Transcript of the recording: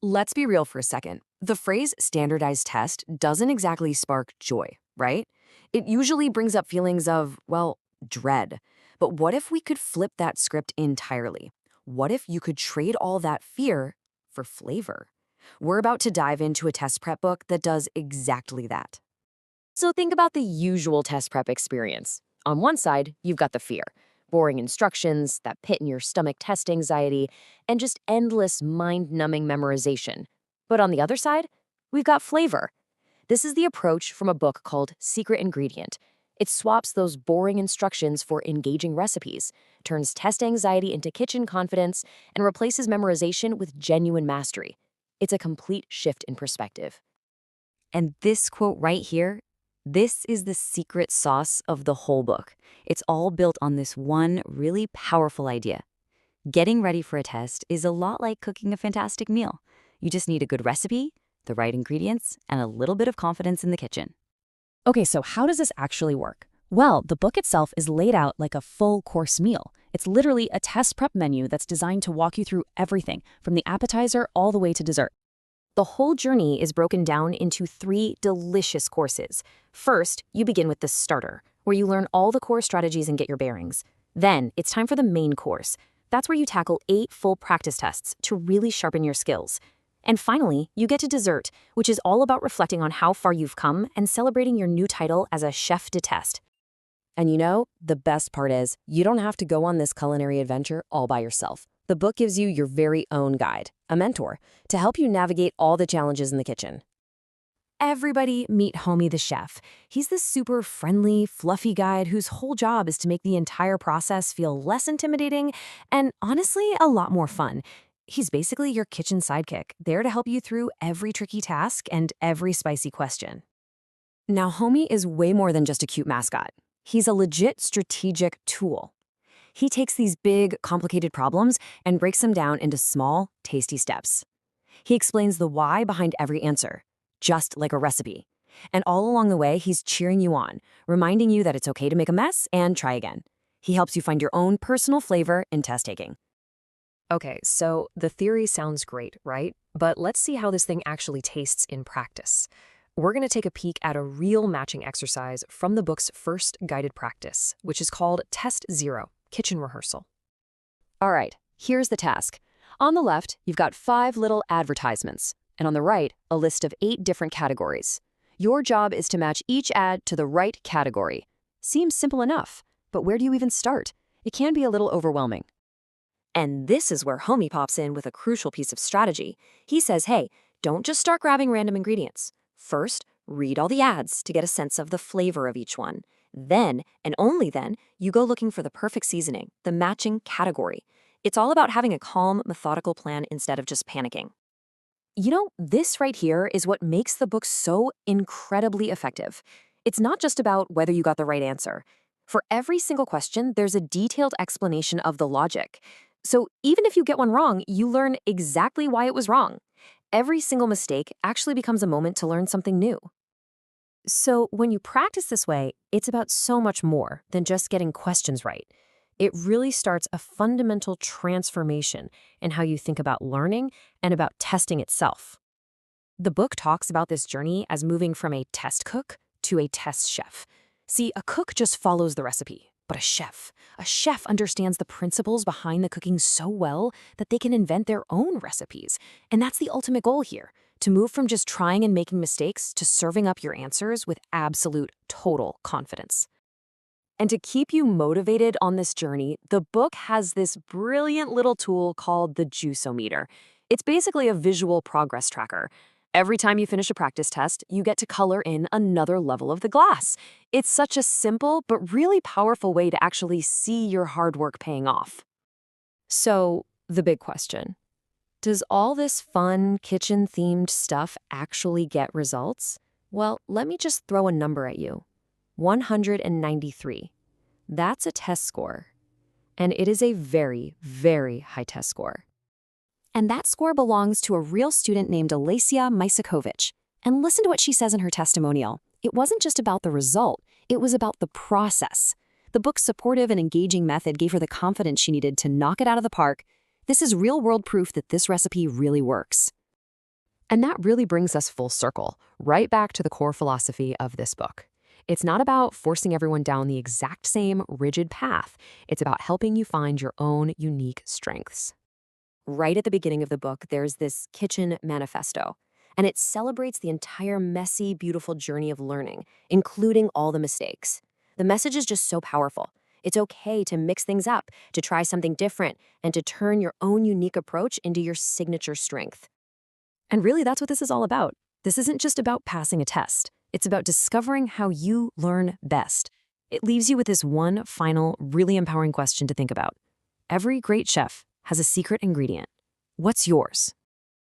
Let's be real for a second. The phrase standardized test doesn't exactly spark joy, right? It usually brings up feelings of, well, dread. But what if we could flip that script entirely? What if you could trade all that fear for flavor? We're about to dive into a test prep book that does exactly that. So think about the usual test prep experience. On one side, you've got the fear, boring instructions, that pit in your stomach test anxiety, and just endless mind-numbing memorization. But on the other side, we've got flavor. This is the approach from a book called Secret Ingredient. It swaps those boring instructions for engaging recipes, turns test anxiety into kitchen confidence, and replaces memorization with genuine mastery. It's a complete shift in perspective. And this quote right here, this is the secret sauce of the whole book. It's all built on this one really powerful idea. Getting ready for a test is a lot like cooking a fantastic meal. You just need a good recipe, the right ingredients, and a little bit of confidence in the kitchen. Okay, so how does this actually work? Well, the book itself is laid out like a full course meal. It's literally a test prep menu that's designed to walk you through everything, from the appetizer all the way to dessert. The whole journey is broken down into 3 delicious courses. First, you begin with the starter, where you learn all the core strategies and get your bearings. Then, it's time for the main course. That's where you tackle 8 full practice tests to really sharpen your skills. And finally, you get to dessert, which is all about reflecting on how far you've come and celebrating your new title as a chef de test. And you know, the best part is, you don't have to go on this culinary adventure all by yourself. The book gives you your very own guide, a mentor, to help you navigate all the challenges in the kitchen. Everybody meet Homie the chef. He's this super friendly, fluffy guide whose whole job is to make the entire process feel less intimidating and, honestly, a lot more fun. He's basically your kitchen sidekick, there to help you through every tricky task and every spicy question. Now, Homie is way more than just a cute mascot. He's a legit strategic tool. He takes these big, complicated problems and breaks them down into small, tasty steps. He explains the why behind every answer, just like a recipe. And all along the way, he's cheering you on, reminding you that it's okay to make a mess and try again. He helps you find your own personal flavor in test taking. Okay, so the theory sounds great, right? But let's see how this thing actually tastes in practice. We're going to take a peek at a real matching exercise from the book's first guided practice, which is called Test Zero, Kitchen Rehearsal. All right, here's the task. On the left, you've got 5 little advertisements, and on the right, a list of 8 different categories. Your job is to match each ad to the right category. Seems simple enough, but where do you even start? It can be a little overwhelming. And this is where Homie pops in with a crucial piece of strategy. He says, hey, don't just start grabbing random ingredients. First, read all the ads to get a sense of the flavor of each one. Then, and only then, you go looking for the perfect seasoning, the matching category. It's all about having a calm, methodical plan instead of just panicking. You know, this right here is what makes the book so incredibly effective. It's not just about whether you got the right answer. For every single question, there's a detailed explanation of the logic. So even if you get one wrong, you learn exactly why it was wrong. Every single mistake actually becomes a moment to learn something new. So when you practice this way, it's about so much more than just getting questions right. It really starts a fundamental transformation in how you think about learning and about testing itself. The book talks about this journey as moving from a test cook to a test chef. See, a cook just follows the recipe, but a chef understands the principles behind the cooking so well that they can invent their own recipes. And that's the ultimate goal here, to move from just trying and making mistakes to serving up your answers with absolute, total confidence. And to keep you motivated on this journey, the book has this brilliant little tool called the Juice-O-Meter. It's basically a visual progress tracker. Every time you finish a practice test, you get to color in another level of the glass. It's such a simple but really powerful way to actually see your hard work paying off. So, the big question. Does all this fun, kitchen-themed stuff actually get results? Well, let me just throw a number at you. 193. That's a test score. And it is a very, very high test score. And that score belongs to a real student named Alasia Mysakovic. And listen to what she says in her testimonial. It wasn't just about the result, it was about the process. The book's supportive and engaging method gave her the confidence she needed to knock it out of the park. This is real-world proof that this recipe really works. And that really brings us full circle, right back to the core philosophy of this book. It's not about forcing everyone down the exact same rigid path. It's about helping you find your own unique strengths. Right at the beginning of the book, there's this kitchen manifesto, and it celebrates the entire messy, beautiful journey of learning, including all the mistakes. The message is just so powerful. It's okay to mix things up, to try something different, and to turn your own unique approach into your signature strength. And really, that's what this is all about. This isn't just about passing a test. It's about discovering how you learn best. It leaves you with this one final, really empowering question to think about. Every great chef has a secret ingredient. What's yours?